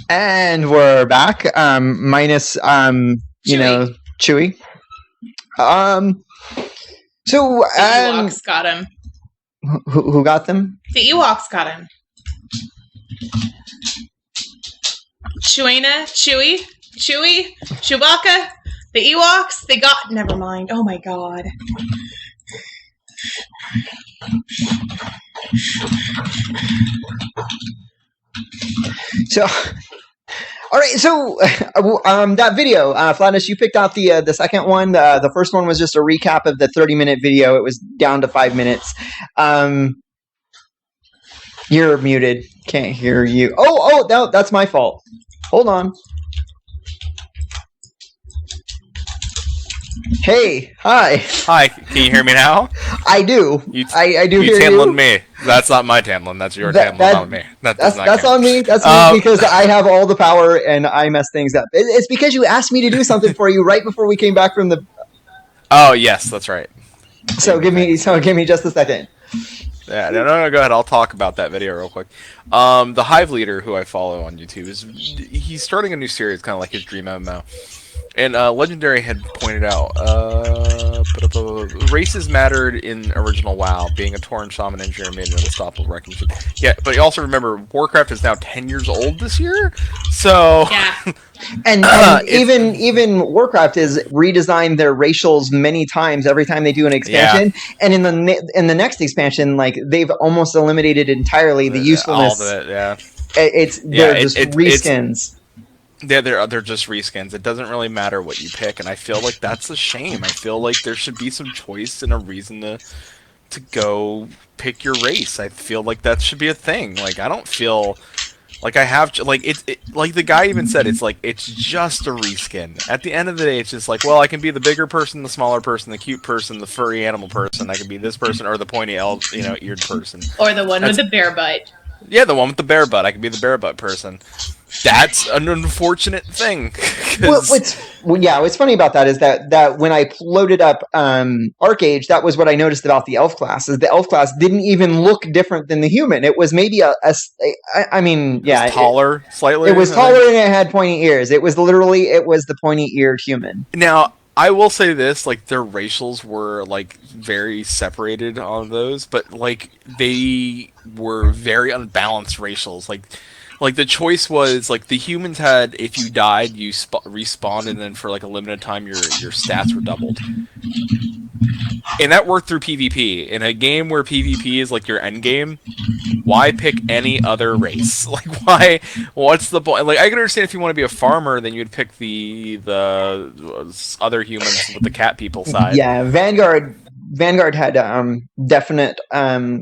And we're back. Minus Chewie. So the Ewoks got him. Who got them? The Ewoks got him. Chewie, Chewbacca, the Ewoks, they got... Never mind. Oh my god. So, all right. So, that video, Flatness, you picked out the second one. The first one was just a recap of the 30-minute video. It was down to 5 minutes. You're muted. Can't hear you. Oh, no, that's my fault. Hold on. Hey, hi. Hi, can you hear me now? I do. I do hear you. You Tamlin me. That's not my Tamlin. That's your Tamlin, not me. That's on me. That's me because I have all the power and I mess things up. It's because you asked me to do something for you right before we came back from the... Oh, yes, that's right. So give me just a second. Yeah, no, go ahead. I'll talk about that video real quick. The Hive Leader, who I follow on YouTube, he's starting a new series, kind of like his Dream MMO. And Legendary had pointed out, races mattered in original WoW. Being a Tauren Shaman engineer made an unstoppable wrecking ship. Yeah, but you also remember, Warcraft is now 10 years old this year, so... Yeah. and even Warcraft has redesigned their racials many times every time they do an expansion. Yeah. And in the next expansion, like, they've almost eliminated entirely the usefulness. All of it, yeah. They're just reskins. They're just reskins. It doesn't really matter what you pick, and I feel like that's a shame. I feel like there should be some choice and a reason to go pick your race. I feel like that should be a thing. Like, I don't feel like I have like like the guy even said it's just a reskin. At the end of the day, it's just like, well, I can be the bigger person, the smaller person, the cute person, the furry animal person. I can be this person or the pointy eared person, or the one with the bear butt. Yeah, the one with the bear butt. I can be the bear butt person. That's an unfortunate thing. What's funny about that is that when I loaded up Arcage, that was what I noticed about the elf class. Is the elf class didn't even look different than the human. It was maybe taller slightly. It was taller and it had pointy ears. It was the pointy-eared human. Now, I will say this, like, their racials were, like, very separated on those, but, like, they were very unbalanced racials. Like, the choice was, like, the humans had, if you died, you respawned, and then for, like, a limited time, your stats were doubled. And that worked through PvP. In a game where PvP is, like, your end game, why pick any other race? Like, why? What's the point? Like, I can understand if you want to be a farmer, then you'd pick the other humans with the cat people side. Yeah, Vanguard had definite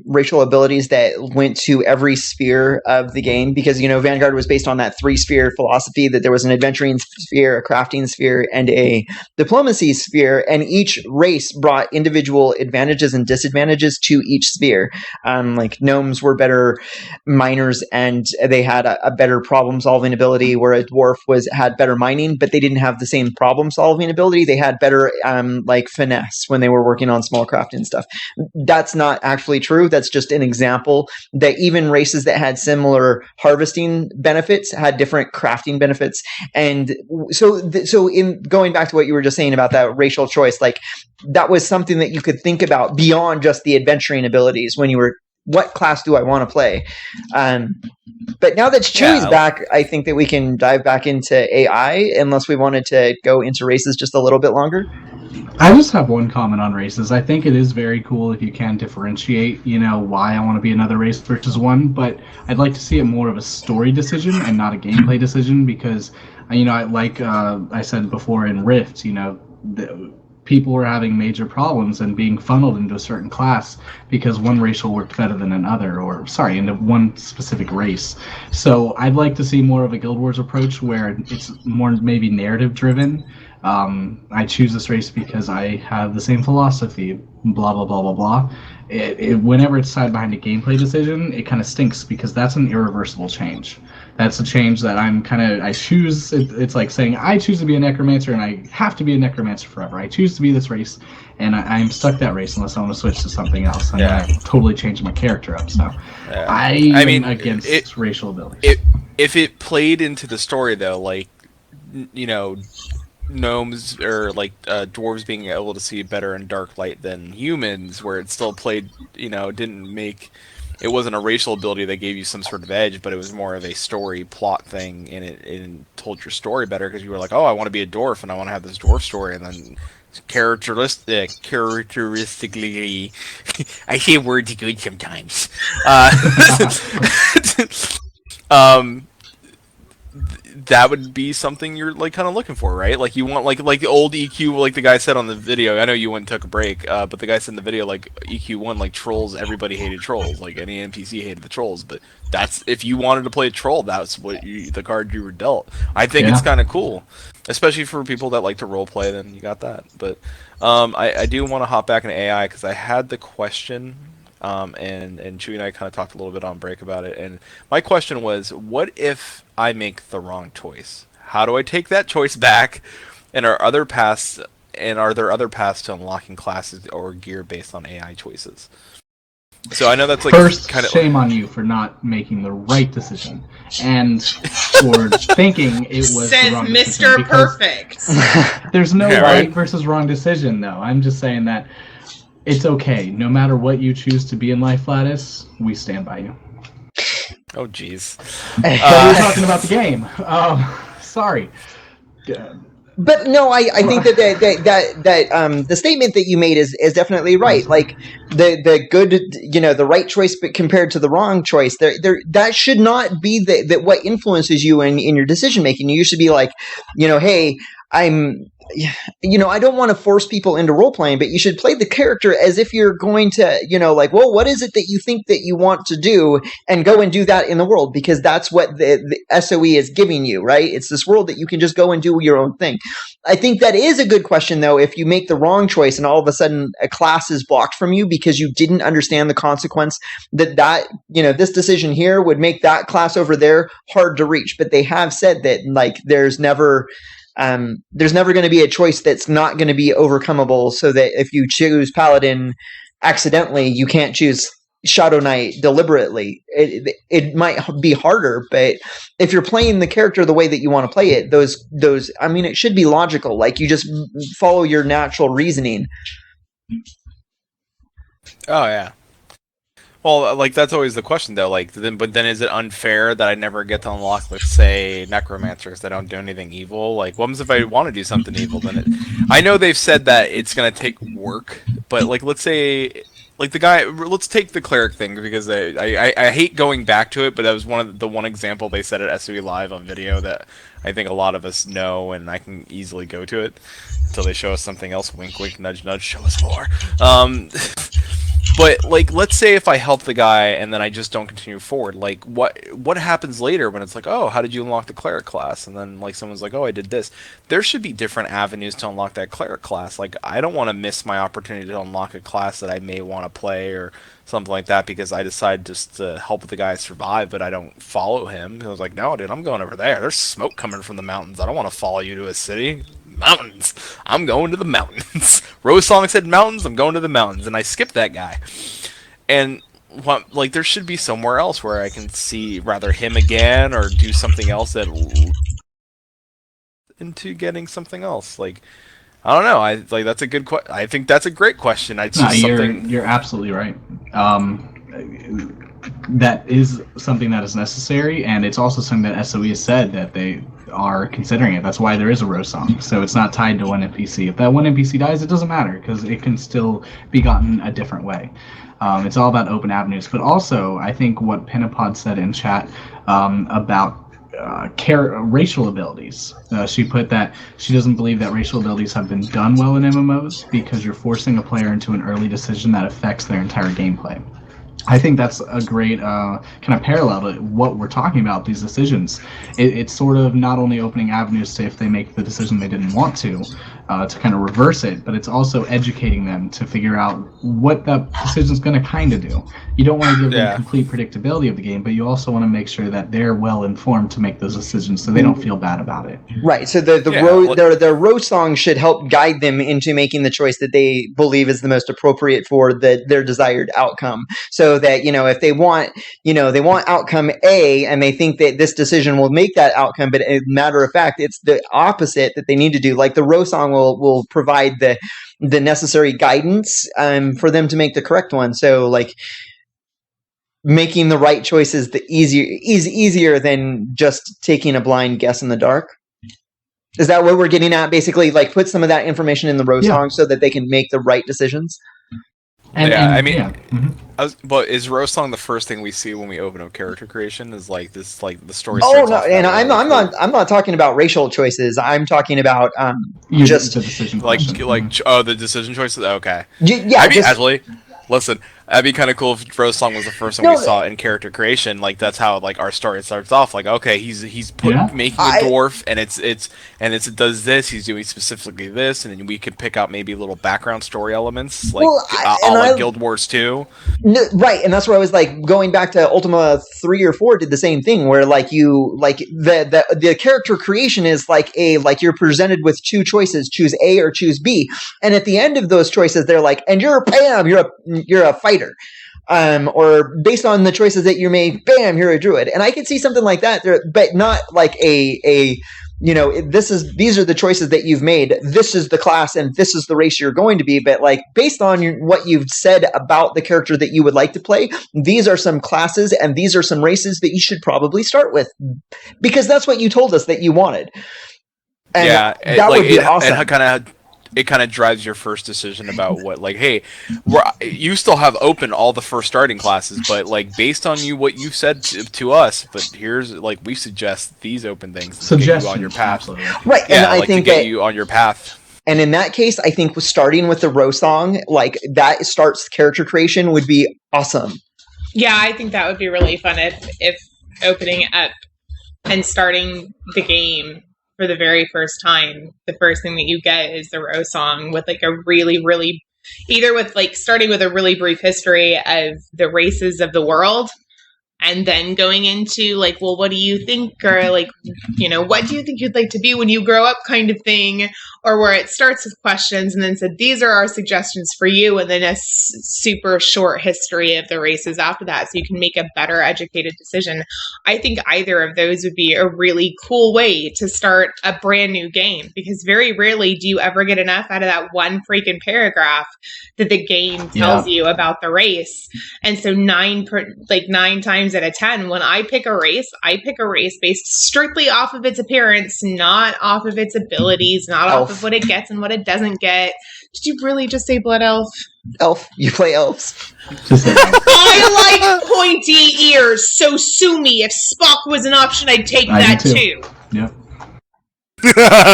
racial abilities that went to every sphere of the game because, Vanguard was based on that 3-sphere philosophy that there was an adventuring sphere, a crafting sphere, and a diplomacy sphere, and each race brought individual advantages and disadvantages to each sphere. Like, gnomes were better miners and they had a better problem-solving ability, where a dwarf had better mining, but they didn't have the same problem-solving ability. They had better finesse when they were working on small crafting stuff. That's not actually true. That's just an example that even races that had similar harvesting benefits had different crafting benefits. And so in going back to what you were just saying about that racial choice, like, that was something that you could think about beyond just the adventuring abilities when you were, what class do I want to play? But now that Chewie's back, I think that we can dive back into AI, unless we wanted to go into races just a little bit longer. I just have one comment on races. I think it is very cool if you can differentiate, why I want to be another race versus one, but I'd like to see it more of a story decision and not a gameplay decision because, I said before in Rift, people were having major problems and being funneled into a certain class because one racial worked better than another, into one specific race. So I'd like to see more of a Guild Wars approach where it's more maybe narrative driven, I choose this race because I have the same philosophy, blah, blah, blah, blah, blah. Whenever it's tied behind a gameplay decision, it kind of stinks because that's an irreversible change. That's a change that I choose. It's like saying I choose to be a necromancer and I have to be a necromancer forever. I choose to be this race and I'm stuck that race unless I want to switch to something else. And I totally change my character up. So I mean, against racial abilities. If it played into the story though, like, you know, gnomes or like dwarves being able to see better in dark light than humans, where it still played, you know, it wasn't a racial ability that gave you some sort of edge, but it was more of a story plot thing, and it told your story better because you were like, oh, I want to be a dwarf and I want to have this dwarf story, and then characteristically, I say words good sometimes. That would be something you're like kind of looking for, right? Like you want like the old EQ, like the guy said on the video. I know you went and took a break, but the guy said in the video like EQ1, like trolls, everybody hated trolls, like any NPC hated the trolls. But that's if you wanted to play a troll, that's the card you were dealt. I think it's kind of cool, especially for people that like to role play. Then you got that. But I do want to hop back into AI because I had the question. And Chewy and I kind of talked a little bit on break about it, and my question was, what if I make the wrong choice? How do I take that choice back? And are there other paths to unlocking classes or gear based on AI choices? So I know that's like first kind of shame on you for not making the right decision and for thinking it was says the wrong Mr. decision. Perfect. There's no right versus wrong decision, though. I'm just saying that. It's okay. No matter what you choose to be in life, Lattice, we stand by you. Oh, jeez. We're talking about the game. Sorry. But no, I think that the statement that you made is definitely right. Like the good, you know, the right choice, but compared to the wrong choice, that should not be that what influences you in your decision making. You should be like, you know, hey, I don't want to force people into role playing, but you should play the character as if you're going to, you know, like, well, what is it that you think that you want to do, and go and do that in the world, because that's what the SOE is giving you, right? It's this world that you can just go and do your own thing. I think that is a good question, though, if you make the wrong choice and all of a sudden a class is blocked from you because you didn't understand the consequence that, you know, this decision here would make that class over there hard to reach. But they have said that, like, there's never going to be a choice that's not going to be overcomeable, so that if you choose Paladin accidentally, you can't choose Shadow Knight deliberately. It might be harder, but if you're playing the character the way that you want to play it, those I mean, it should be logical. Like, you just follow your natural reasoning. Oh, yeah. Well, like, that's always the question, though. Like, but then is it unfair that I never get to unlock, let's say, necromancers that don't do anything evil? Like, what happens if I want to do something evil? I know they've said that it's going to take work, but, like, let's say, like, let's take the cleric thing, because I hate going back to it, but that was one example they said at SOE Live on video that I think a lot of us know, and I can easily go to it until they show us something else. Wink, wink, nudge, nudge, show us more. But, like, let's say if I help the guy and then I just don't continue forward, like, what happens later when it's like, oh, how did you unlock the cleric class? And then, like, someone's like, oh, I did this. There should be different avenues to unlock that cleric class. Like, I don't want to miss my opportunity to unlock a class that I may want to play or something like that because I decide just to help the guy survive, but I don't follow him. I was like, no, dude, I'm going over there. There's smoke coming from the mountains. I don't want to follow you to a city. Mountains. I'm going to the mountains. Rose Song said mountains. I'm going to the mountains, and I skipped that guy. And like, there should be somewhere else where I can see rather him again or do something else that into getting something else. Like, I don't know. That's a good question. I think that's a great question. You're absolutely right. That is something that is necessary, and it's also something that SOE has said that they are considering it. That's why there is a Rose Song, so it's not tied to one NPC. If that one NPC dies, it doesn't matter, because it can still be gotten a different way. It's all about open avenues. But also, I think what Pinnapod said in chat about racial abilities. She put that she doesn't believe that racial abilities have been done well in MMOs because you're forcing a player into an early decision that affects their entire gameplay. I think that's a great kind of parallel to what we're talking about, these decisions. It's sort of not only opening avenues to if they make the decision they didn't want to kind of reverse it, but it's also educating them to figure out what that decision is going to kind of do. You don't want to give them complete predictability of the game, but you also want to make sure that they're well informed to make those decisions so they don't feel bad about it. Right. So their row song should help guide them into making the choice that they believe is the most appropriate for their desired outcome. So that, if they want outcome A and they think that this decision will make that outcome, but as a matter of fact, it's the opposite that they need to do. Like the row song will provide the necessary guidance for them to make the correct one. So like making the right choice is easier than just taking a blind guess in the dark. Is that what we're getting at? Basically, like put some of that information in the row song so that they can make the right decisions. But is row song the first thing we see when we open up character creation? Is like this, like the story? Oh no, and I'm not talking about racial choices. I'm talking about just the decision, the decision choices. Okay, actually, listen. That'd be kind of cool if Rose Song was the first one we saw in character creation. Like that's how like our story starts off. Like okay, he's making a dwarf, and it does this. He's doing specifically this, and then we could pick out maybe little background story elements like Guild Wars 2. Right, and that's where I was like going back to Ultima 3 or 4 did the same thing where like you like the character creation is like you're presented with two choices, choose A or choose B, and at the end of those choices they're like, and you're bam, you're a fighter. Or based on the choices that you made, bam, you're a druid. And I could see something like that there, but not like these are the choices that you've made. This is the class and this is the race you're going to be. But like based on what you've said about the character that you would like to play, these are some classes and these are some races that you should probably start with because that's what you told us that you wanted. And that would be awesome. It kind of drives your first decision about what, like, hey, you still have open all the first starting classes, but like based on what you said to us, but here's like we suggest these open things to get you on your path, right? Yeah, and I think to get you on your path. And in that case, I think starting with the row song, like that starts character creation, would be awesome. Yeah, I think that would be really fun if opening up and starting the game for the very first time, the first thing that you get is the row song with like a really, really, either with like starting with a really brief history of the races of the world and then going into like, well, what do you think? Or like, what do you think you'd like to be when you grow up kind of thing? Or where it starts with questions and then said, these are our suggestions for you. And then a super short history of the races after that. So you can make a better educated decision. I think either of those would be a really cool way to start a brand new game because very rarely do you ever get enough out of that one freaking paragraph that the game tells you about the race. And so 9 times out of 10, when I pick a race based strictly off of its appearance, not off of its abilities, not off of what it gets and what it doesn't get. Did you really just say Blood Elf? Elf. You play elves. I like pointy ears, so sue me. If Spock was an option, I'd take that too. Yep.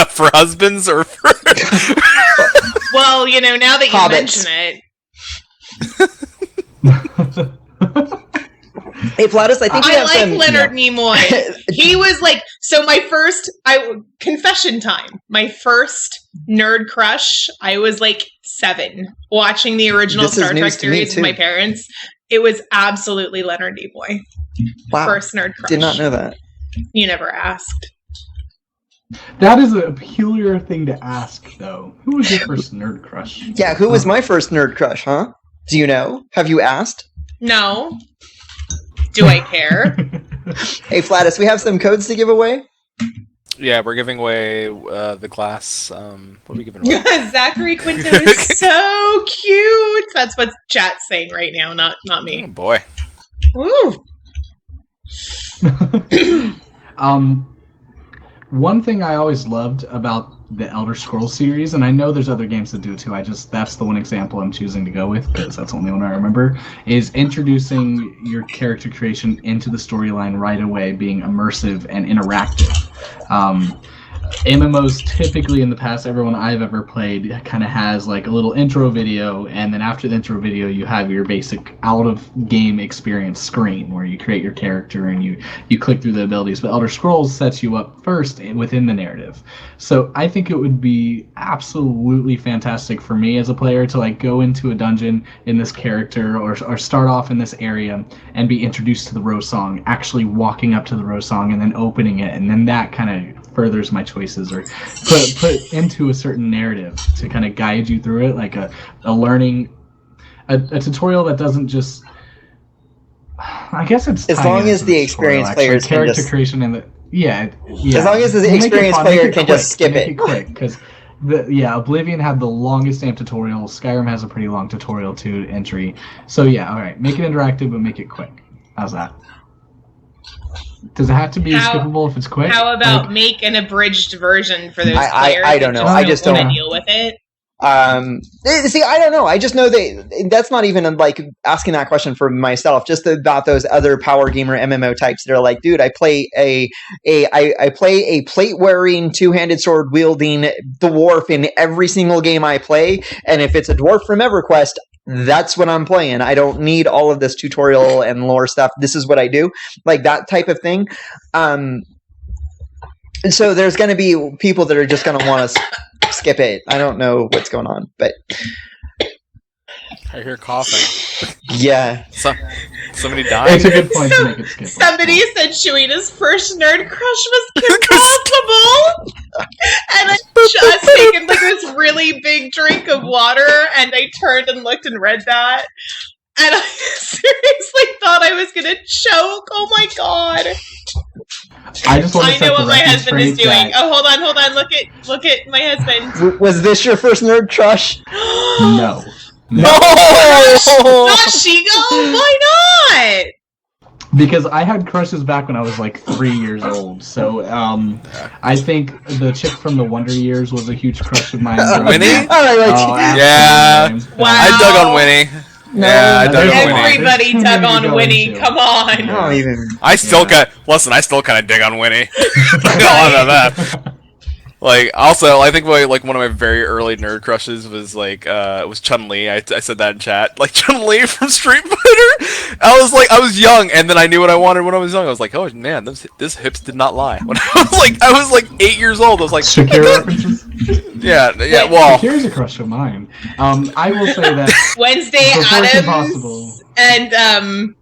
For husbands or for... Well, now that you mention it. Hey, Flatus, I think I like Leonard Nimoy. He was like, so confession time. My first nerd crush, I was like 7, watching the original Star Trek series with my parents. It was absolutely Leonard Nimoy. Wow. First nerd crush. Did not know that. You never asked. That is a peculiar thing to ask, though. Who was your first nerd crush? Yeah, who was my first nerd crush, huh? Do you know? Have you asked? No. Do I care? Hey, Flatus, we have some codes to give away? Yeah, we're giving away the class. What are we giving away? Zachary Quinto is so cute. That's what chat's saying right now, not me. Oh, boy. Ooh. One thing I always loved about the Elder Scrolls series, and I know there's other games that do it too, that's the one example I'm choosing to go with because that's the only one I remember, is introducing your character creation into the storyline right away, being immersive and interactive. MMOs typically in the past, everyone I've ever played kind of has like a little intro video, and then after the intro video, you have your basic out-of-game experience screen where you create your character and you click through the abilities. But Elder Scrolls sets you up first within the narrative. So I think it would be absolutely fantastic for me as a player to like go into a dungeon in this character or start off in this area and be introduced to the Rose Song, actually walking up to the Rose Song and then opening it, and then that kind of furthers my choices, or put into a certain narrative to kind of guide you through it, like a learning, a tutorial that doesn't just, I guess it's as long as the experienced players can character just, creation and yeah, as long as the experienced player can just skip it quick, because Oblivion had the longest damn tutorial. Skyrim has a pretty long tutorial to entry. So yeah, all right, make it interactive but make it quick. How's that? Does it have to be skippable if it's quick? How about make an abridged version for those players? I don't know. I just don't deal with it. See, I don't know. I just know that's not even like asking that question for myself. Just about those other power gamer MMO types that are like, dude, I play a plate wearing, two-handed sword wielding dwarf in every single game I play, and if it's a dwarf from EverQuest, that's what I'm playing. I don't need all of this tutorial and lore stuff. This is what I do. Like that type of thing. So there's going to be people that are just going to want to skip it. I don't know what's going on, but I hear coughing. Yeah. Somebody died. It's a good point to make it skippable. Somebody said Shuina's first nerd crush was compatible. And I just taken like this really big drink of water, and I turned and looked and read that. And I seriously thought I was going to choke. Oh my god. I just want to know what my husband is doing. Oh, hold on. Look at my husband. Was this your first nerd crush? No. No! Not Shigo? Why not? Because I had crushes back when I was like 3 years old. So I think the chick from the Wonder Years was a huge crush of mine. Winnie? Yeah. Wow. I dug on Winnie. No, yeah, I dug on Winnie. Everybody dug on Winnie. Come on. No, even. I still kind of dig on Winnie. All about that. Like, also, I think like one of my very early nerd crushes was like was Chun-Li. I said that in chat. Like Chun-Li from Street Fighter. I was young, and then I knew what I wanted when I was young. I was like, oh man, this hips did not lie. When I was like 8 years old. I was like, Shakira references? Yeah. Well, Shakira's a crush of mine. I will say that Wednesday Addams and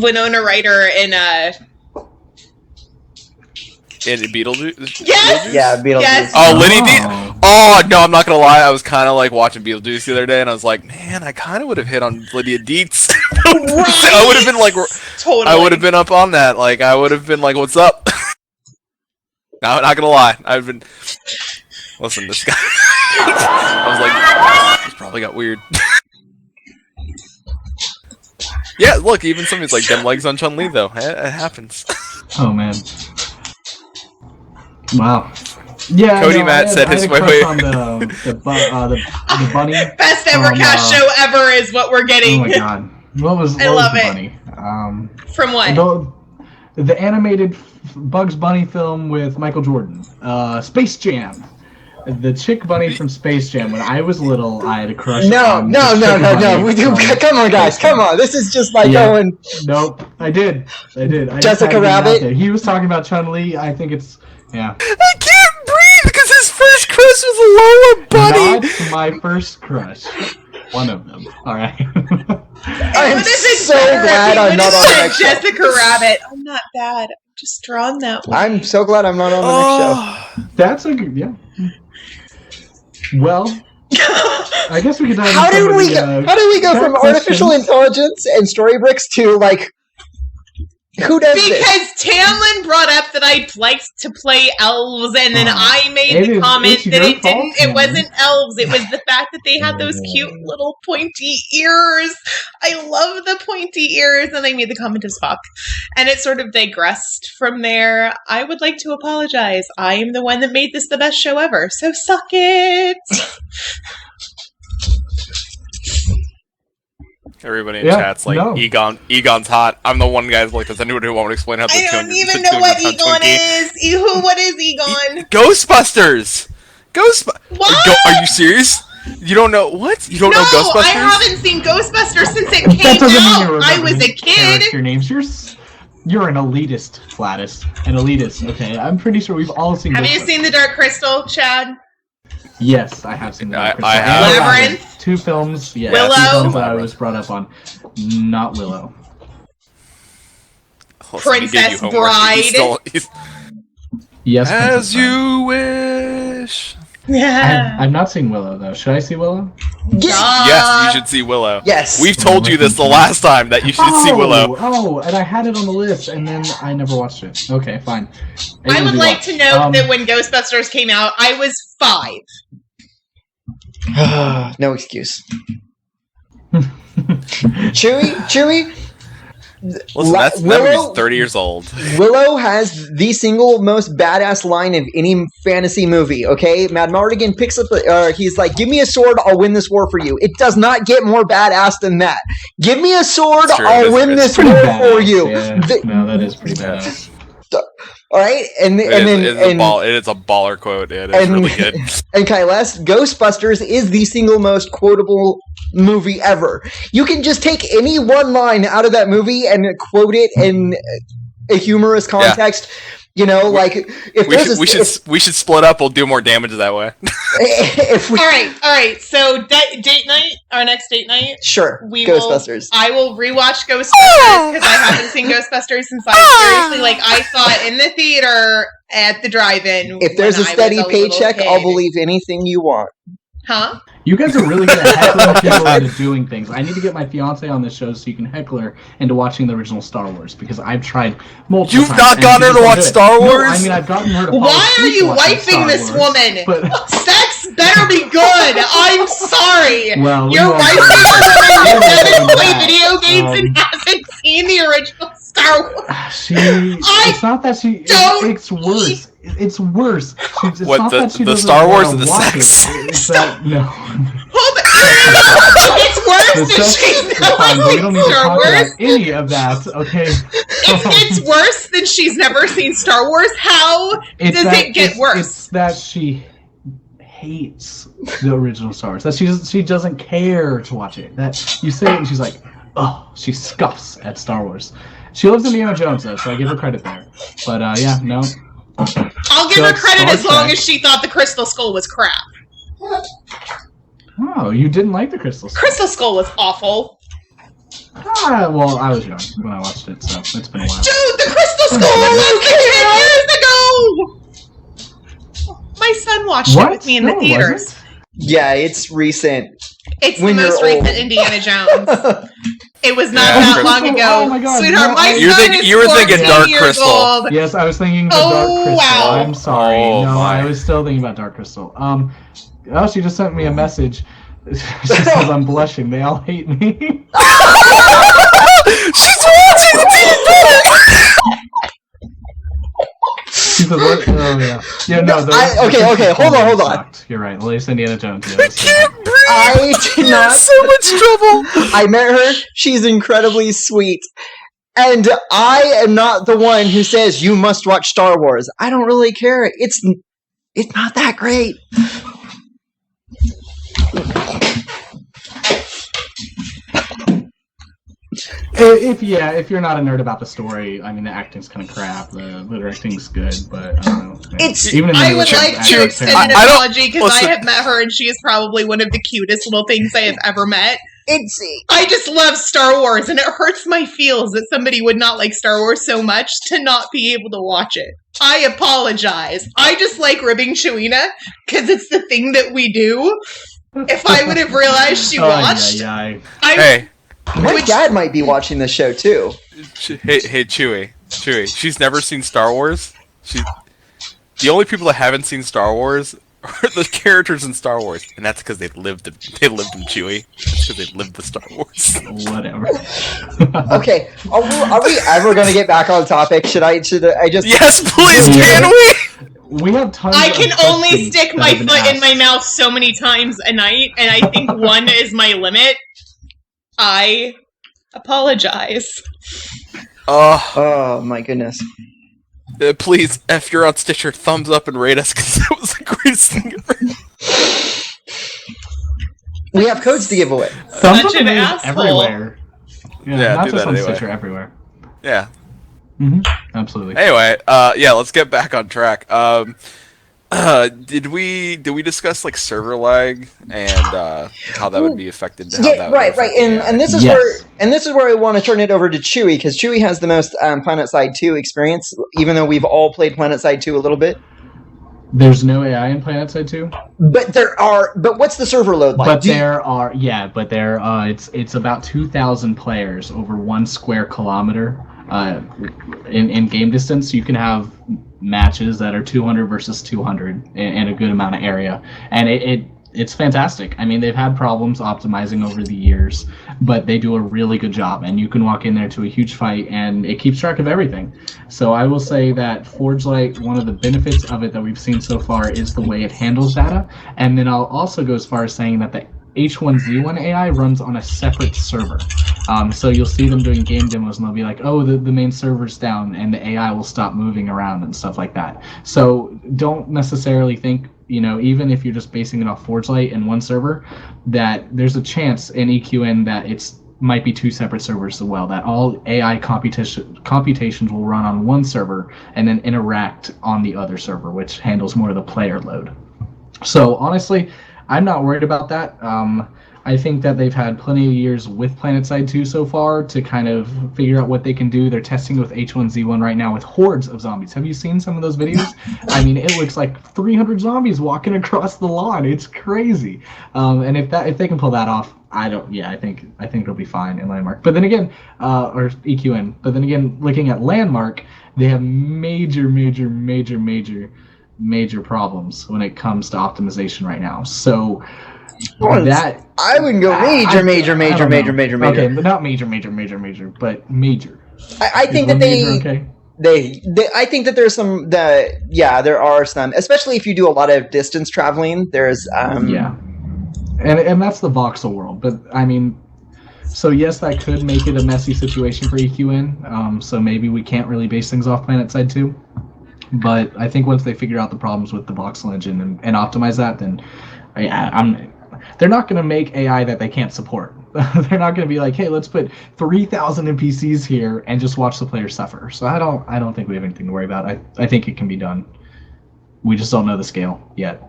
Winona Ryder in Beetlejuice? Yes! Yeah, Beetlejuice. Yes. Oh, Liddy D. Oh, no, I'm not gonna lie. I was kind of like watching Beetlejuice the other day, and I was like, man, I kind of would have hit on Lydia Dietz. I would have been like, totally. I would have been up on that. Like, I would have been like, what's up? No, not gonna lie. I've been. Listen, this guy. I was like, he's probably got weird. Yeah, look, even somebody's like them legs on Chun-Li though. It happens. Oh man. Wow. Yeah. Cody Matt said his way. On the bunny. Best EverCast show ever is what we're getting. Oh my god. What was the bunny? From what? The animated Bugs Bunny film with Michael Jordan. Space Jam. The chick bunny from Space Jam. When I was little, I had a crush on No. Come on, guys. Come on. This is just like going... Nope. I did. Jessica Rabbit? He was talking about Chun-Li. I think it's... Yeah. I can't breathe because his first crush was Lola Bunny. Not my first crush. One of them. All right. I'm so glad I'm not on the next show. Jessica Rabbit. I'm not bad. I'm just drawn that way. I'm so glad I'm not on the next show. That's a good... Yeah. Well, I guess we could dive How did we go from artificial intelligence and Storybricks to like who does this? Because Tamlin brought up that I'd liked to play elves, and then I made the comment that it wasn't elves. It was the fact that they had those cute little pointy ears. I love the pointy ears, and I made the comment of Spock. And it sort of digressed from there. I would like to apologize. I am the one that made this the best show ever, so suck it! Everybody in Yeah, chat's like, no. Egon's hot. I'm the one guy like, does anyone who won't explain how the I don't 200 even the know what 200 Egon Twinkie? is. What is Egon? Ghostbusters! What? Are you serious? You don't know what? You don't know No, Ghostbusters? I haven't seen Ghostbusters since it That came doesn't mean you out. remember I was the a kid. character names. You're an elitist, Flatus. An elitist, okay? I'm pretty sure we've all seen Have you Ghostbusters. seen The Dark Crystal, Chad? Yes, I have seen The Dark Crystal. I have. And Labyrinth? 2 films. Yeah, Willow? 2 films that I was brought up on. Not Willow. Listen, he gave you Princess homework. Bride? Yes, As Princess Bride. you wish. Yeah. I've not seen Willow, though. Should I see Willow? Yes, you should see Willow. Yes. We've told you this the last time that you should see Willow. Oh, and I had it on the list, and then I never watched it. Okay, fine. I would like to note that when Ghostbusters came out, I was 5. No excuse. Chewie. Listen, that movie's 30 years old. Willow has the single most badass line of any fantasy movie, okay? Mad Mardigan picks up, he's like, give me a sword, I'll win this war for you. It does not get more badass than that. Give me a sword, I'll win this war for you. Yeah. No, that is pretty badass. Alright? And It is a baller quote. It is really good. And Kailas, Ghostbusters is the single most quotable movie ever. You can just take any one line out of that movie and quote it in a humorous context. Yeah. You know, like if we should split up. We'll do more damage that way. All right. So date night, our next date night. Sure. Ghostbusters. I will rewatch Ghostbusters because I haven't seen Ghostbusters since I saw it in the theater at the drive-in. If there's a steady paycheck, I'll believe anything you want. Huh? You guys are really good at heckling people into doing things. I need to get my fiance on this show so you can heckle her into watching the original Star Wars, because I've tried multiple times. You've not gotten her to watch Star Wars? No, I mean, I've gotten her to Why are you wifing this woman? Sex better be good! I'm sorry! Well, you're wifing a woman who doesn't play video games and hasn't seen the original Star Wars. It's not that she... It's worse. It's worse. It's what, not that she the doesn't Star Wars and the watch sex? It's that, no. Hold on. It's worse than she's never We seen don't need to Star talk Wars. about any of that, okay? It's worse than she's never seen Star Wars. How does it get worse? It's that she hates the original Star Wars. That she doesn't care to watch it. That you say it and she's like, oh, she scoffs at Star Wars. She loves Indiana Jones though, so I give her credit there. But yeah, no. I'll give her credit as long as she thought the Crystal Skull was crap. Oh, you didn't like the Crystal Skull? Crystal Skull was awful. Well, I was young when I watched it, so it's been a while. Dude, the Crystal Skull was 10 years ago! My son watched it with me in the theaters. Yeah, it's recent. It's the most recent Indiana Jones. It was not that long ago. Oh my God, sweetheart, my son is you were thinking Dark years Crystal. old. Yes, I was thinking about Dark Crystal. Wow. I'm sorry. Oh, I was still thinking about Dark Crystal. She just sent me a message. She says I'm blushing. They all hate me. She's watching the She says, what? Oh, yeah. Yeah, no. Okay, hold on. You're right. At least Indiana Jones. I can't breathe. I did not. So much trouble. I met her. She's incredibly sweet. And I am not the one who says you must watch Star Wars. I don't really care. It's not that great. If you're not a nerd about the story, I mean, the acting's kind of crap. The directing's good, but I don't know. I would like to extend an apology because I have met her and she is probably one of the cutest little things I have ever met. I just love Star Wars, and it hurts my feels that somebody would not like Star Wars so much to not be able to watch it. I apologize. I just like ribbing Chewina because it's the thing that we do. If I would have realized she watched, my dad might be watching this show too. Hey, Chewie, she's never seen Star Wars. The only people that haven't seen Star Wars are the characters in Star Wars, and that's because they lived in Chewie. That's because they lived the Star Wars. Whatever. Okay, are we ever going to get back on topic? Should I just? Yes, please. Can we? We have tons. I can only stick my foot in my mouth so many times a night, and I think one is my limit. I apologize. Oh my goodness. Please, if you're on Stitcher, thumbs up and rate us, because that was the greatest thing ever. We have codes to give away. Thumbs Such up an and asshole. everywhere. Yeah, not do just that on anyway. Stitcher, everywhere. Yeah. Absolutely. Anyway, yeah, let's get back on track. Did we discuss like server lag and how that would be affected? How that would right. affect And this is Yes. where I want to turn it over to Chewy, because Chewy has the most PlanetSide 2 experience, even though we've all played PlanetSide 2 a little bit. There's no AI in PlanetSide 2? But what's the server load like? But it's about 2,000 players over 1 square kilometer in game distance. You can have matches that are 200 versus 200 in a good amount of area, and it's fantastic. I mean, they've had problems optimizing over the years, but they do a really good job, and you can walk in there to a huge fight, and it keeps track of everything. So I will say that Forge Light, one of the benefits of it that we've seen so far is the way it handles data, and then I'll also go as far as saying that the H1Z1 AI runs on a separate server. So you'll see them doing game demos, and they'll be like, oh, the main server's down, and the AI will stop moving around and stuff like that. So don't necessarily think, even if you're just basing it off Forge Light and one server, that there's a chance in EQN that it's might be 2 separate servers as well, that all AI computations will run on one server and then interact on the other server, which handles more of the player load. So honestly, I'm not worried about that. I think that they've had plenty of years with PlanetSide 2 so far to kind of figure out what they can do. They're testing with H1Z1 right now with hordes of zombies. Have you seen some of those videos? I mean, it looks like 300 zombies walking across the lawn. It's crazy. And if they can pull that off, I think it'll be fine in Landmark. But then again, or EQN. But then again, looking at Landmark, they have major problems when it comes to optimization right now. So that I wouldn't go major. Okay, but not major, but major. I think that okay? I think that there's some there are some, especially if you do a lot of distance traveling. There's and that's the voxel world. But I mean, so yes, that could make it a messy situation for EQN. So maybe we can't really base things off PlanetSide 2. But I think once they figure out the problems with the voxel engine and optimize that, then they're not going to make AI that they can't support. They're not going to be like, hey, let's put 3,000 NPCs here and just watch the players suffer. So I don't think we have anything to worry about. I think it can be done. We just don't know the scale yet.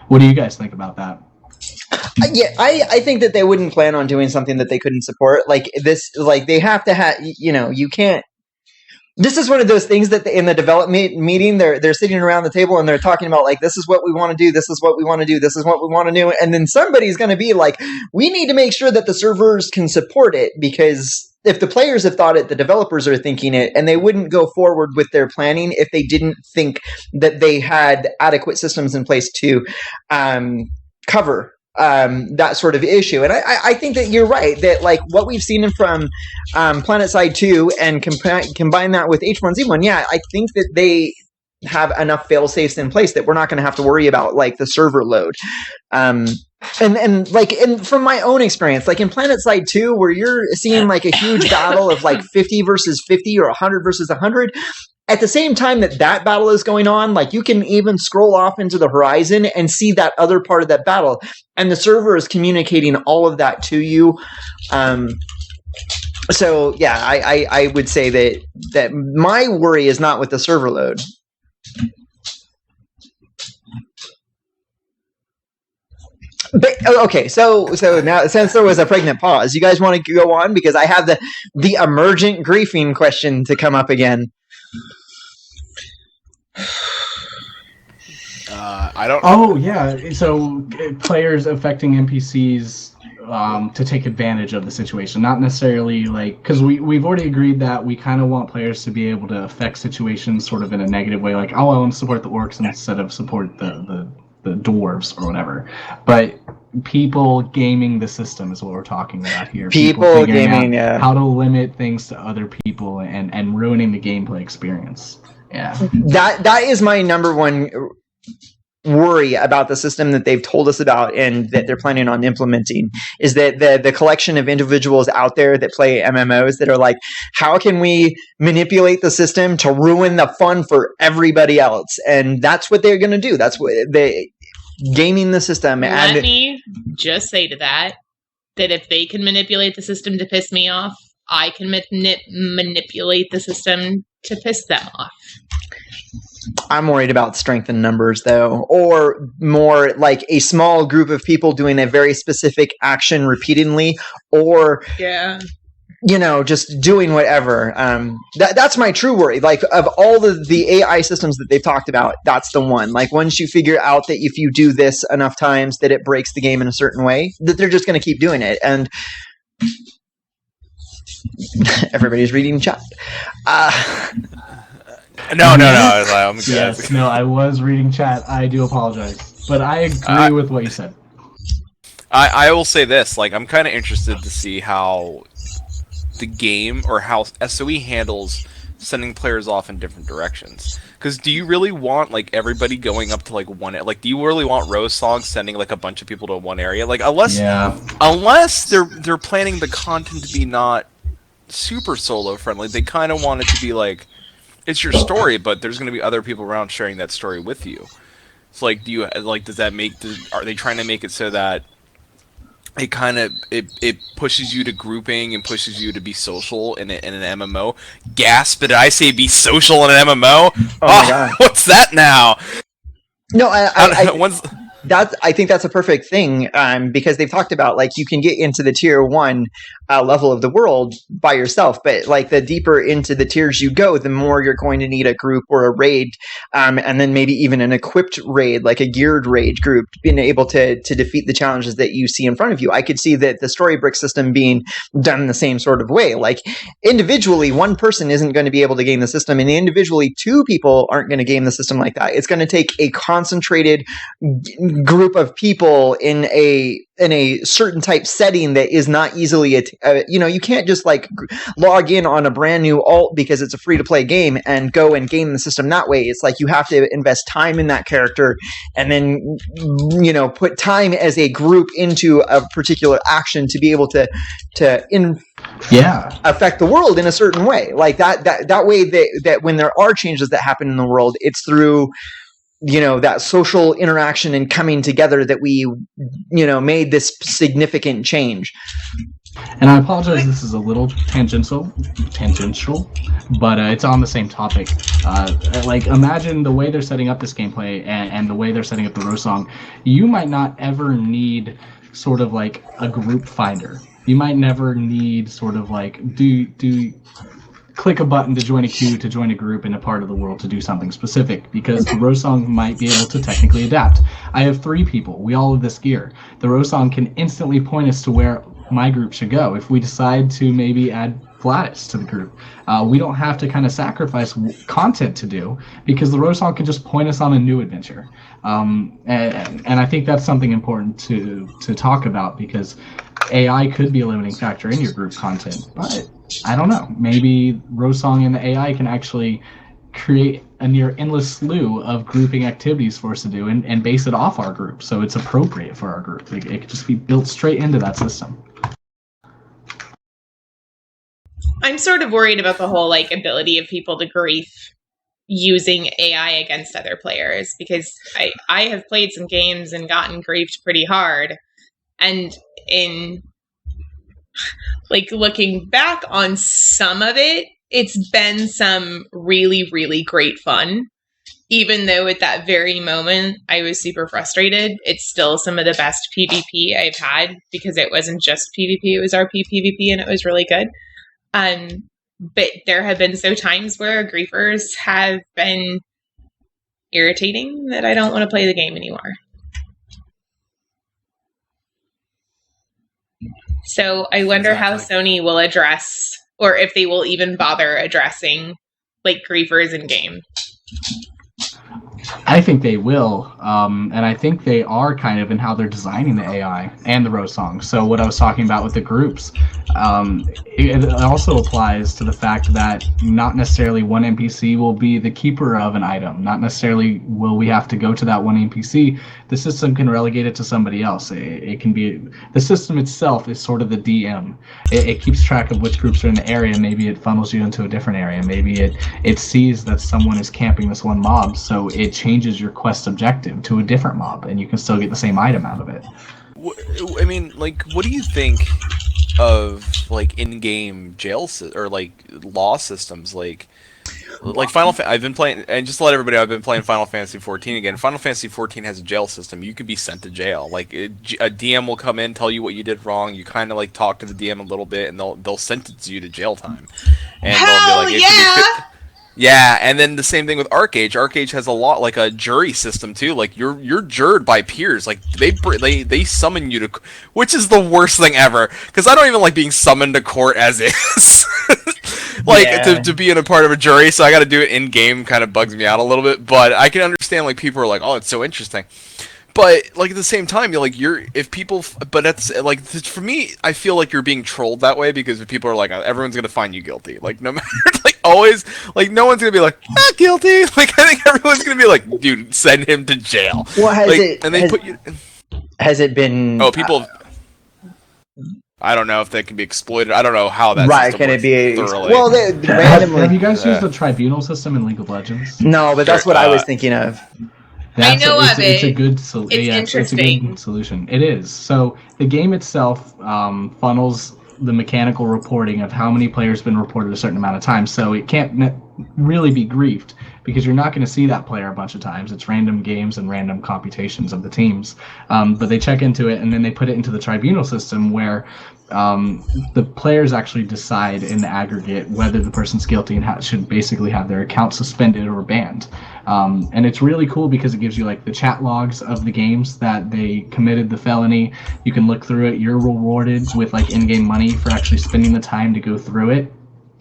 What do you guys think about that? I think that they wouldn't plan on doing something that they couldn't support. Like this, like they have to have, you can't. This is one of those things that in the development meeting, they're sitting around the table and they're talking about, like, this is what we want to do, this is what we want to do, this is what we want to do. And then somebody's going to be like, we need to make sure that the servers can support it, because if the players have thought it, the developers are thinking it, and they wouldn't go forward with their planning if they didn't think that they had adequate systems in place to cover that sort of issue. And I think that you're right, that like what we've seen from PlanetSide 2 and combine that with H1Z1, I think that they have enough fail-safes in place that we're not going to have to worry about like the server load. And from my own experience, like in PlanetSide 2, where you're seeing like a huge battle of like 50 versus 50 or 100 versus 100, at the same time that battle is going on, like you can even scroll off into the horizon and see that other part of that battle, and the server is communicating all of that to you. So yeah, I would say that my worry is not with the server load. But, okay, so now since there was a pregnant pause, you guys want to go on, because I have the emergent griefing question to come up again. I don't. Oh yeah, so players affecting NPCs to take advantage of the situation, not necessarily like, because we've already agreed that we kind of want players to be able to affect situations sort of in a negative way, like, oh, I want to support the orcs instead of support the dwarves or whatever. But people gaming the system is what we're talking about here. People gaming, yeah. How to limit things to other people and ruining the gameplay experience. Yeah. That is my number one worry about the system that they've told us about and that they're planning on implementing is that the collection of individuals out there that play MMOs that are like, how can we manipulate the system to ruin the fun for everybody else? And that's what they're going to do. That's what they gaming the system. Let me just say to that if they can manipulate the system to piss me off, I can manipulate the system to piss them off. I'm worried about strength in numbers, though, or more like a small group of people doing a very specific action repeatedly, or just doing whatever. That's my true worry. Like, of all the AI systems that they've talked about, that's the one. Like, once you figure out that if you do this enough times that it breaks the game in a certain way, that they're just going to keep doing it. And everybody's reading chat. No. I'm yes, no, I was reading chat. I do apologize, but I agree with what you said. I will say this: like, I'm kind of interested to see how the game or how SOE handles sending players off in different directions. Because do you really want like everybody going up to like one? Like, do you really want Rose Song sending like a bunch of people to one area? Like, unless they're planning the content to be not super solo friendly, they kind of want it to be like, it's your story, but there's going to be other people around sharing that story with you. So, like, are they trying to make it so that it kind of it pushes you to grouping and pushes you to be social in an MMO? Gasp! Did I say be social in an MMO? Oh my god! What's that now? No, I think that's a perfect thing, because they've talked about, like, you can get into the tier 1 level of the world by yourself, but like the deeper into the tiers you go, the more you're going to need a group or a raid, and then maybe even an equipped raid, like a geared raid group, being able to defeat the challenges that you see in front of you. I could see that the story brick system being done in the same sort of way. Like, individually, one person isn't going to be able to game the system, and individually, 2 people aren't going to game the system like that. It's going to take a concentrated group of people in a certain type setting that is not easily you can't just like log in on a brand new alt because it's a free to play game and go and game the system that way. It's like you have to invest time in that character and then put time as a group into a particular action to be able to affect the world in a certain way. Like that way that when there are changes that happen in the world, it's through that social interaction and coming together that we, made this significant change. And I apologize, this is a little tangential, but it's on the same topic. Like, imagine the way they're setting up this gameplay and the way they're setting up the Rose Song. You might not ever need sort of like a group finder. You might never need sort of like, do click a button to join a queue, to join a group in a part of the world to do something specific, because the Rose Song might be able to technically adapt. I have 3 people. We all have this gear. The Rose Song can instantly point us to where my group should go. If we decide to maybe add Gladys to the group, we don't have to kind of sacrifice content to do, because the Rose Song can just point us on a new adventure. And I think that's something important to talk about, because AI could be a limiting factor in your group content, but I don't know. Maybe Rose Song and the AI can actually create a near endless slew of grouping activities for us to do and base it off our group, so it's appropriate for our group. It could just be built straight into that system. I'm sort of worried about the whole ability of people to grief using AI against other players, because I have played some games and gotten griefed pretty hard, and in looking back on some of it, it's been some really, really great fun. Even though at that very moment I was super frustrated, it's still some of the best PvP I've had, because it wasn't just PvP, it was RP PvP, and it was really good. But there have been times where griefers have been irritating that I don't want to play the game anymore. So I wonder how Sony will address, or if they will even bother addressing, griefers in game. I think they will, and I think they are kind of in how they're designing the AI and the Rose Song. So what I was talking about with the groups, It also applies to the fact that not necessarily one NPC will be the keeper of an item. Not necessarily will we have to go to that one NPC. The system can relegate it to somebody else. It can be the system itself is sort of the DM. It keeps track of which groups are in the area. Maybe it funnels you into a different area. Maybe it sees that someone is camping this one mob, so it changes your quest objective to a different mob, and you can still get the same item out of it. I mean, like, what do you think of like in-game jail or like law systems? Like I've been playing, and just to let everybody know, I've been playing Final Fantasy 14 again. Final Fantasy 14 has a jail system. You could be sent to jail. Like a DM will come in, tell you what you did wrong. You kind of like talk to the DM a little bit, and they'll sentence you to jail time. And Hell they'll be like, yeah! Yeah, and then the same thing with Arcade. Arcade has a lot like a jury system too. Like you're jured by peers. Like they summon you to, which is the worst thing ever. Because I don't even like being summoned to court as is. To be in a part of a jury. So I got to do it in game. Kind of bugs me out a little bit. But I can understand like people are like, oh, it's so interesting. But like at the same time, but that's like for me, I feel like you're being trolled that way because if people are like, everyone's gonna find you guilty. Like no matter, like always, like no one's gonna be like, not guilty. Like I think everyone's gonna be like, dude, send him to jail. Well, has it been? Oh, people. I don't know if that can be exploited. I don't know how that. Right? Can it be? Thoroughly. Well, randomly. Have you guys used the tribunal system in League of Legends? No, but that's what I was thinking of. I know of it. It's a good solution. It's interesting. It's a good solution. It is. So the game itself funnels the mechanical reporting of how many players have been reported a certain amount of time. So it can't really be griefed because you're not going to see that player a bunch of times. It's random games and random computations of the teams. But they check into it and then they put it into the tribunal system where the players actually decide in the aggregate whether the person's guilty and should basically have their account suspended or banned. And it's really cool because it gives you like the chat logs of the games that they committed the felony. You can look through it. You're rewarded with like in-game money for actually spending the time to go through it.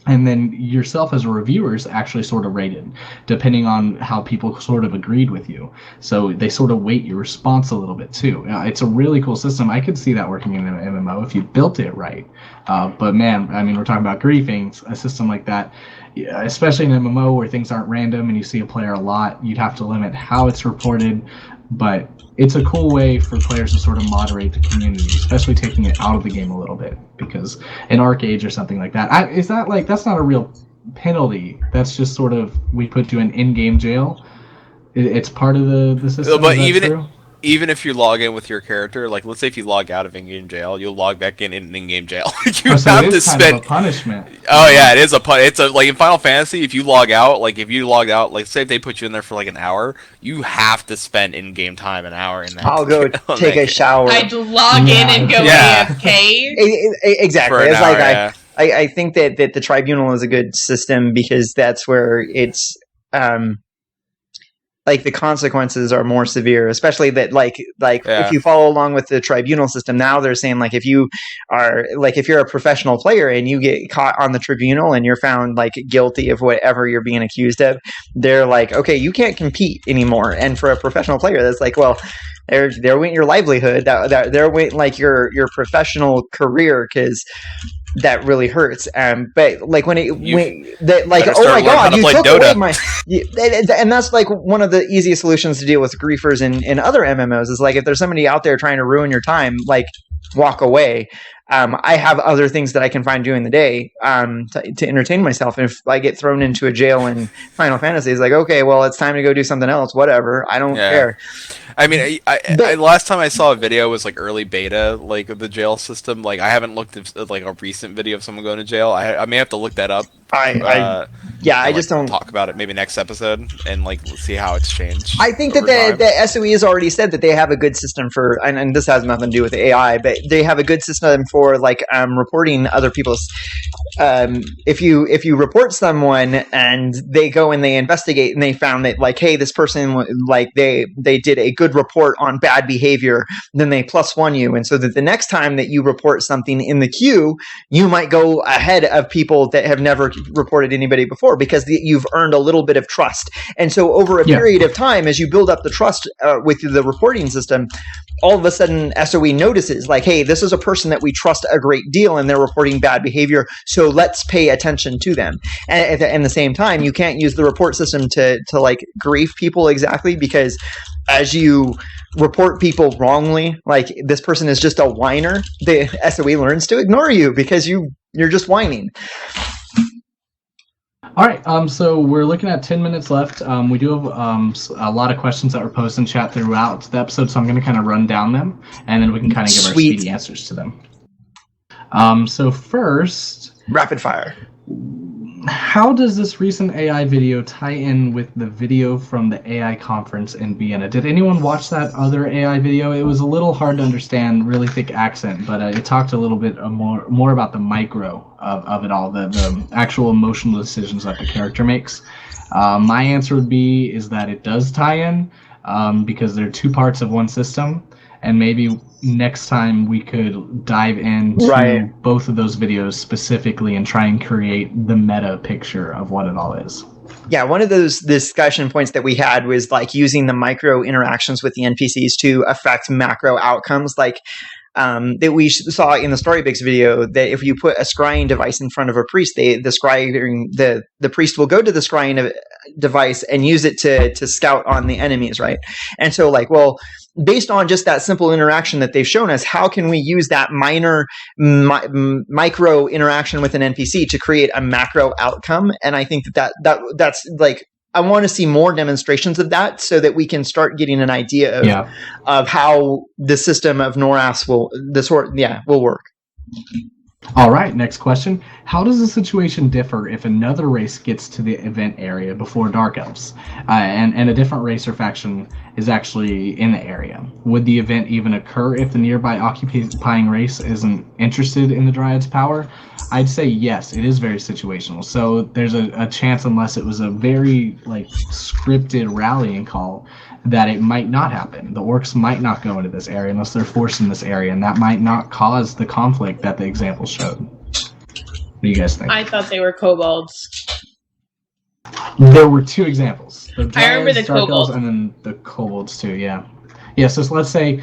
And then yourself as a reviewer is actually sort of rated, depending on how people sort of agreed with you. So they sort of weight your response a little bit too. It's a really cool system. I could see that working in an MMO if you built it right. But man, I mean, we're talking about griefing. A system like that, especially in an MMO where things aren't random and you see a player a lot, you'd have to limit how it's reported. But it's a cool way for players to sort of moderate the community, especially taking it out of the game a little bit. Because in Arcade or something like that, that's not a real penalty. That's just sort of, we put you in in-game jail. It's part of the system. But even if you log in with your character, like let's say if you log out of in-game jail, you'll log back in in-game jail. You have to spend kind of a punishment. Oh yeah, it is it's a like in Final Fantasy. If you log out, like say if they put you in there for like an hour, you have to spend in-game time an hour in that. I'll go take a shower. I'd log in and go AFK. Exactly. For an it's hour, like I think that the tribunal is a good system because that's where it's like the consequences are more severe, especially that if you follow along with the tribunal system, now they're saying like if you're a professional player and you get caught on the tribunal and you're found like guilty of whatever you're being accused of, they're like, okay, you can't compete anymore. And for a professional player, that's like, well, there went your livelihood, that there went like your professional career, because that really hurts. But like when oh my god, you took away my, and that's like one of the easiest solutions to deal with griefers in other MMOs is like if there's somebody out there trying to ruin your time, like walk away. I have other things that I can find during the day to entertain myself. And if I get thrown into a jail in Final Fantasy, it's like, okay, well, it's time to go do something else. Whatever. I don't care. I mean, I last time I saw a video was like early beta, like of the jail system. Like I haven't looked at like a recent video of someone going to jail. I may have to look that up. I just don't talk about it maybe next episode and like let's see how it's changed. I think that the SOE has already said that they have a good system for, and this has nothing to do with AI, but they have a good system for like reporting other people's. If you report someone and they go and they investigate and they found that like, hey, this person like they did a good report on bad behavior, then they +1 you, and so that the next time that you report something in the queue, you might go ahead of people that have never reported anybody before. before because you've earned a little bit of trust. And so over a period of time, as you build up the trust with the reporting system, all of a sudden SOE notices like, hey, this is a person that we trust a great deal and they're reporting bad behavior, so let's pay attention to them. And at the same time, you can't use the report system to like grief people exactly, because as you report people wrongly, like this person is just a whiner, the SOE learns to ignore you because you're just whining. All right, so we're looking at 10 minutes left. We do have a lot of questions that were posted in chat throughout the episode, so I'm going to kind of run down them, and then we can kind of give our speedy answers to them. So first... Rapid fire. How does this recent AI video tie in with the video from the AI conference in Vienna? Did anyone watch that other AI video? It was a little hard to understand, really thick accent, but it talked a little bit more about the micro of it all, the actual emotional decisions that the character makes. My answer would be is that it does tie in because they're two parts of one system, and maybe next time we could dive into both of those videos specifically and try and create the meta picture of what it all is. Yeah, one of those discussion points that we had was like using the micro interactions with the NPCs to affect macro outcomes, like that we saw in the Storybix video, that if you put a scrying device in front of a priest, the priest will go to the scrying device and use it to scout on the enemies, right? And so like, well, based on just that simple interaction that they've shown us, how can we use that minor micro interaction with an NPC to create a macro outcome? And I think that's like, I want to see more demonstrations of that so that we can start getting an idea of how the system of NORAS will work. All right, next question. How does the situation differ if another race gets to the event area before Dark Elves, and a different race or faction is actually in the area? Would the event even occur if the nearby occupying race isn't interested in the Dryad's power? I'd say yes, it is very situational. So there's a chance, unless it was a very like scripted rallying call, that it might not happen. The orcs might not go into this area unless they're forced in this area, and that might not cause the conflict that the example showed. What do you guys think? I thought they were kobolds. There were two examples. The Dryads, I remember the Dark Elves, kobolds. and then the kobolds too, yeah. Yeah, so let's say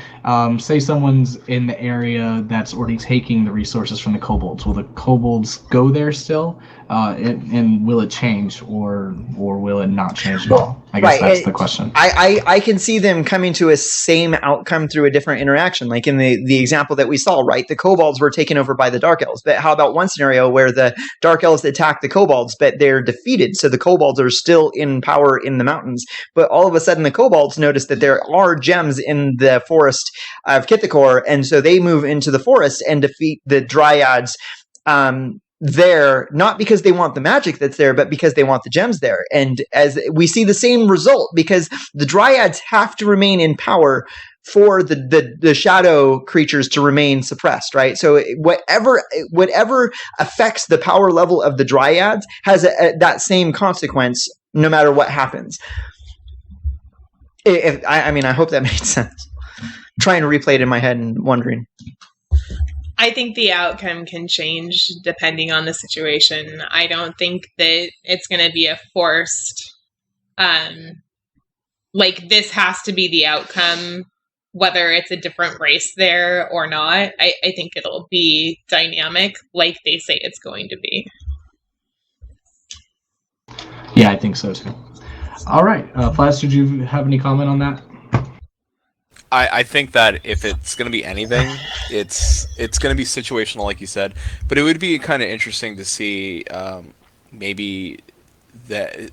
someone's in the area that's already taking the resources from the kobolds. Will the kobolds go there still? And will it change, or will it not change at all? I guess that's the question. I can see them coming to a same outcome through a different interaction. Like in the example that we saw, right? The kobolds were taken over by the Dark Elves. But how about one scenario where the Dark Elves attack the kobolds, but they're defeated, so the kobolds are still in power in the mountains. But all of a sudden the kobolds notice that there are gems in the forest of Kithakor, and so they move into the forest and defeat the Dryads there, not because they want the magic that's there, but because they want the gems there. And as we see the same result, because the Dryads have to remain in power for the shadow creatures to remain suppressed, right? So whatever affects the power level of the Dryads has that same consequence no matter what happens. I hope that made sense. Trying to replay it in my head and wondering. I think the outcome can change depending on the situation. I don't think that it's going to be a forced, like this has to be the outcome, whether it's a different race there or not. I think it'll be dynamic like they say it's going to be. Yeah, I think so too. All right, Flash, did you have any comment on that? I think that if it's going to be anything, it's going to be situational, like you said. But it would be kind of interesting to see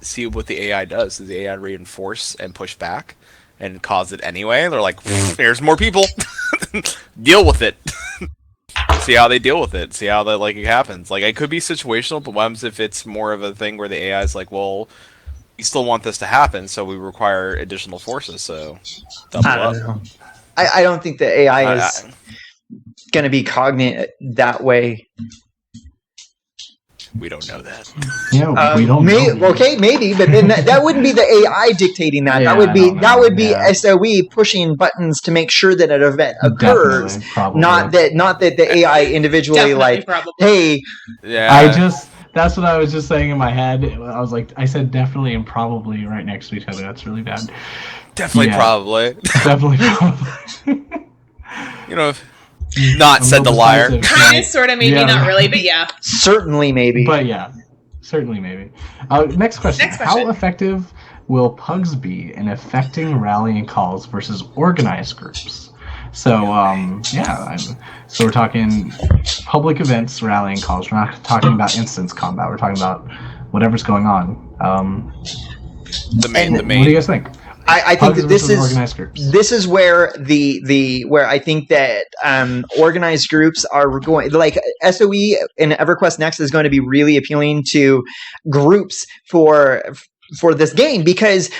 see what the AI does. Does the AI reinforce and push back and cause it anyway? They're like, there's more people. Deal with it. See how they deal with it. See how that it happens. Like, it could be situational, but what happens if it's more of a thing where the AI is like, well, we still want this to happen, so we require additional forces, so double up. I don't think the AI is going to be cognate that way. We don't know that. Yeah, we don't know. Okay, maybe, but then that wouldn't be the AI dictating that. Yeah, that would be SOE pushing buttons to make sure that an event occurs. Not that the AI individually hey. Yeah. That's what I was just saying in my head. I was like, I said definitely and probably right next to each other. That's really bad. Definitely, probably. Definitely, probably. Not said the liar. Kind of, sort of, maybe, not really, but yeah. Certainly, maybe. But yeah, certainly, maybe. Next question. How effective will pugs be in affecting rallying calls versus organized groups? So, so we're talking public events, rallying calls. We're not talking about instance combat. We're talking about whatever's going on. The main. What do you guys think? I think that this is where where I think that organized groups are going, like SOE and EverQuest Next is going to be really appealing to groups for this game, because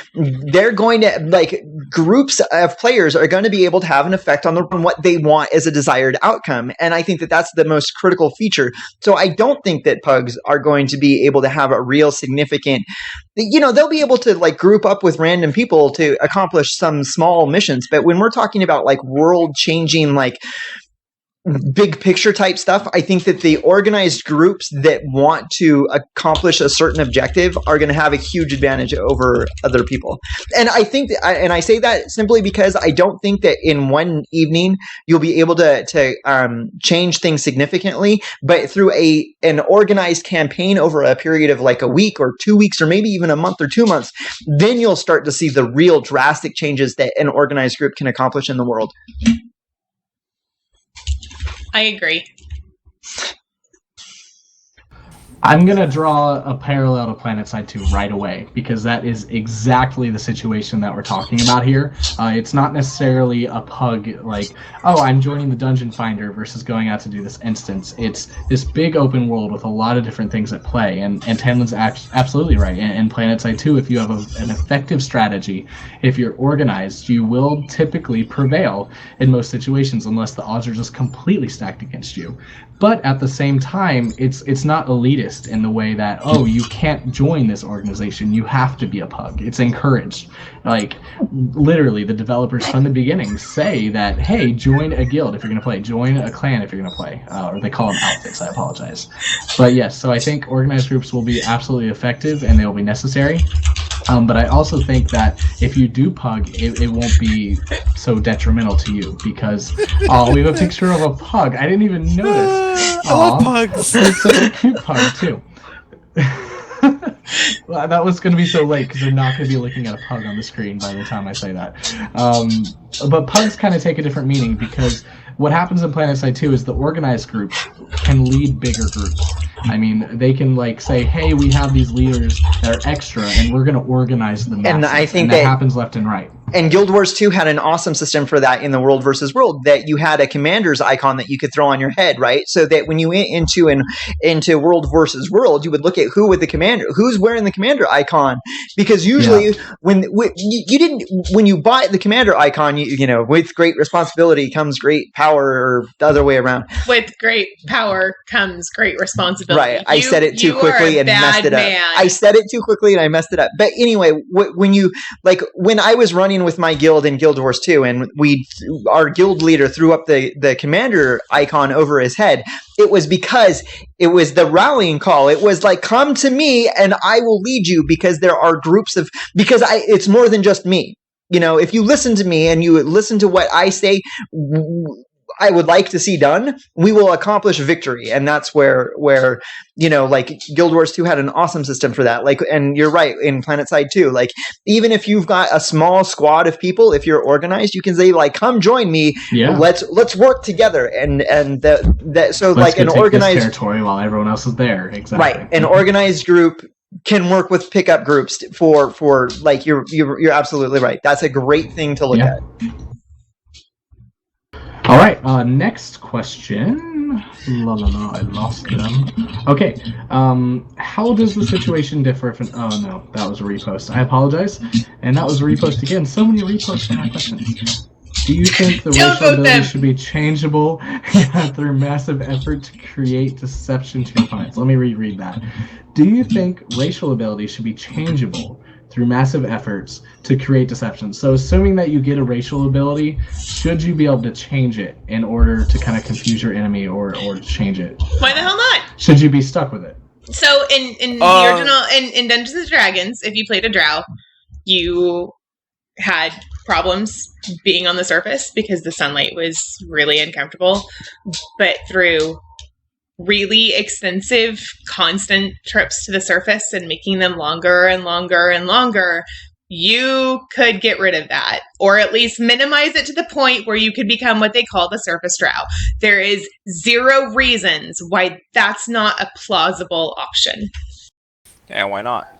they're going to, like, groups of players are going to be able to have an effect on what they want as a desired outcome. And I think that that's the most critical feature. So I don't think that pugs are going to be able to have a real significant, they'll be able to, like, group up with random people to accomplish some small missions. But when we're talking about, like, world changing, like, big picture type stuff, I think that the organized groups that want to accomplish a certain objective are going to have a huge advantage over other people. And I think that, and I say that simply because I don't think that in one evening you'll be able to change things significantly, but through an organized campaign over a period of like a week or 2 weeks or maybe even a month or 2 months, then you'll start to see the real drastic changes that an organized group can accomplish in the world. I agree. I'm going to draw a parallel to PlanetSide 2 right away, because that is exactly the situation that we're talking about here. It's not necessarily a pug like, oh, I'm joining the Dungeon Finder versus going out to do this instance. It's this big open world with a lot of different things at play, and Tamlin's absolutely right. In PlanetSide 2, if you have an effective strategy, if you're organized, you will typically prevail in most situations, unless the odds are just completely stacked against you. But at the same time, it's not elitist in the way that, oh, you can't join this organization, you have to be a pug. It's encouraged. Like, literally, the developers from the beginning say that, hey, join a guild if you're going to play, join a clan if you're going to play. Or they call them outfits, I apologize. But yes, so I think organized groups will be absolutely effective and they will be necessary. But I also think that if you do pug, it won't be so detrimental to you, because we have a picture of a pug. I didn't even notice. I love pugs. It's such a cute pug too. Well, that was going to be so late because they're not going to be looking at a pug on the screen by the time I say that. But pugs kind of take a different meaning, because what happens in PlanetSide 2 is the organized groups can lead bigger groups. I mean, they can like say, hey, we have these leaders that are extra, and we're going to organize them. And I think that happens left and right. And Guild Wars 2 had an awesome system for that in the World versus World, that you had a commander's icon that you could throw on your head, right? So that when you went into World versus World, you would look at who's wearing the commander icon, because usually when you buy the commander icon, you know, with great responsibility comes great power, or the other way around. With great power comes great responsibility. Right. I said it too quickly and messed it up. I said it too quickly and I messed it up. But anyway, when I was running with my guild in Guild Wars 2, and our guild leader threw up the commander icon over his head, it was because it was the rallying call. It was like, come to me and I will lead you, because there are groups of, it's more than just me. You know, if you listen to me and you listen to what I say, I would like to see done, we will accomplish victory. And that's where you know, like Guild Wars 2 had an awesome system for that. Like, and you're right, in PlanetSide 2, like, even if you've got a small squad of people, if you're organized, you can say like, come join me. Yeah. Let's work together. And so like an organized territory while everyone else is there. Exactly. Right. An organized group can work with pickup groups for like, you're absolutely right. That's a great thing to look at. All right, next question. I lost them. Okay, how does the situation differ if oh no, that was a repost. I apologize. And that was a repost again. So many reposts in my questions. Do you think the racial ability should be changeable through massive effort to create deception to your opponents? Let me reread that. Do you think racial ability should be changeable through massive efforts to create deception? So assuming that you get a racial ability, should you be able to change it in order to kind of confuse your enemy or change it? Why the hell not? Should you be stuck with it? So in the original in Dungeons and Dragons, if you played a drow, you had problems being on the surface because the sunlight was really uncomfortable. But through really extensive, constant trips to the surface and making them longer and longer and longer, you could get rid of that, or at least minimize it to the point where you could become what they call the surface drow. There is zero reasons why that's not a plausible option. Yeah, why not?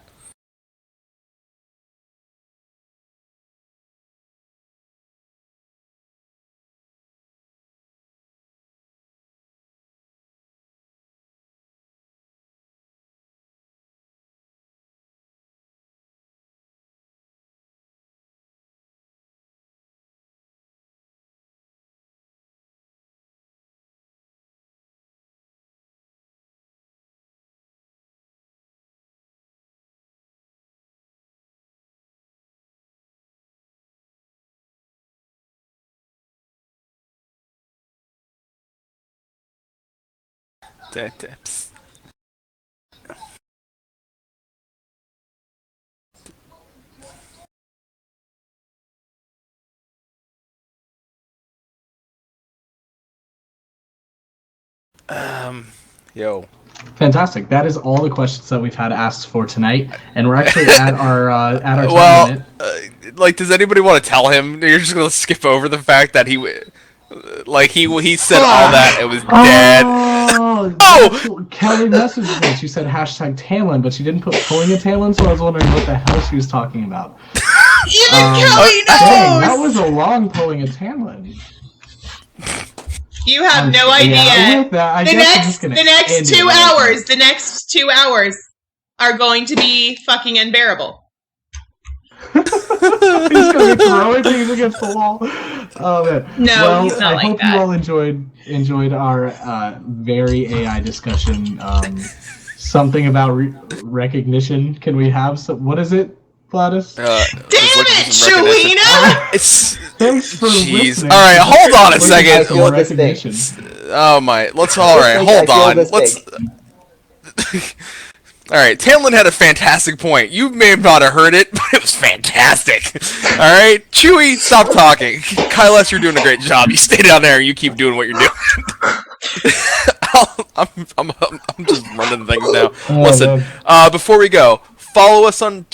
Tips. Yo. Fantastic. That is all the questions that we've had asked for tonight, and we're actually at our time limit. Like, does anybody want to tell him? You're just gonna skip over the fact that he said all that it was dead. Oh, Kelly messaged me. She said #Talon, but she didn't put pulling a Talon, so I was wondering what the hell she was talking about. Even Kelly knows! Dang, that was a long pulling a Talon. You have no idea. Yeah, with that, the next 2 hours are going to be fucking unbearable. He's gonna be throwing things against the wall. Oh man. No, well, he's not I like hope that. you all enjoyed our very AI discussion. Something about recognition. Can we have some? What is it, Gladys? Damn it, Shalina! Thanks for listening. All right, hold on a second. Recognition. Oh my. Hold on. All right, Talon had a fantastic point. You may not have heard it, but it was fantastic. All right, Chewie, stop talking. Kailas, you're doing a great job. You stay down there and you keep doing what you're doing. I'm just running things now. Listen, before we go, follow us on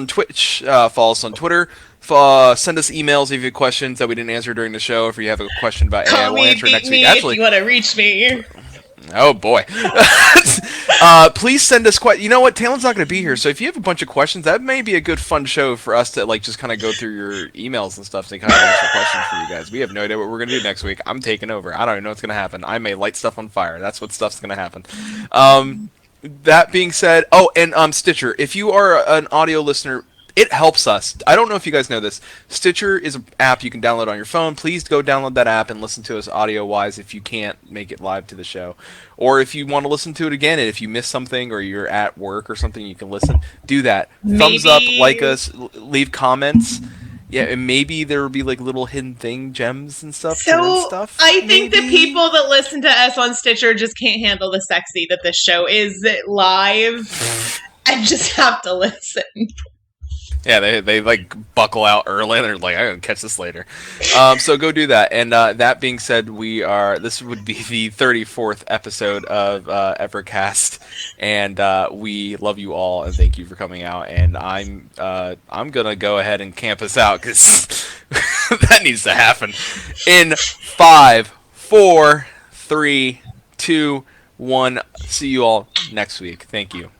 Twitch, follow us on Twitter. Send us emails if you have questions that we didn't answer during the show. If you have a question about AI, we'll answer next week. Actually, if you want to reach me. Oh boy. Please send us you know what, Talon's not going to be here, so if you have a bunch of questions, that may be a good fun show for us to just kind of go through your emails and stuff to kind of answer questions for you guys. We have no idea what we're going to do next week. I'm taking over. I don't even know what's going to happen. I may light stuff on fire. That's what stuff's going to happen. That being said, and Stitcher, if you are an audio listener, it helps us. I don't know if you guys know this. Stitcher is an app you can download on your phone. Please go download that app and listen to us audio-wise if you can't make it live to the show. Or if you want to listen to it again, and if you miss something or you're at work or something, you can listen. Do that. Thumbs up, like us, leave comments. Yeah, and maybe there will be little hidden gems and stuff. So I think the people that listen to us on Stitcher just can't handle the sexy that this show is live and just have to listen. Yeah, they buckle out early and they're like, I'm gonna catch this later. So go do that. And that being said, this would be the 34th episode of EverCast, and we love you all and thank you for coming out. And I'm gonna go ahead and camp us out because that needs to happen. In 5, 4, 3, 2, 1. See you all next week. Thank you.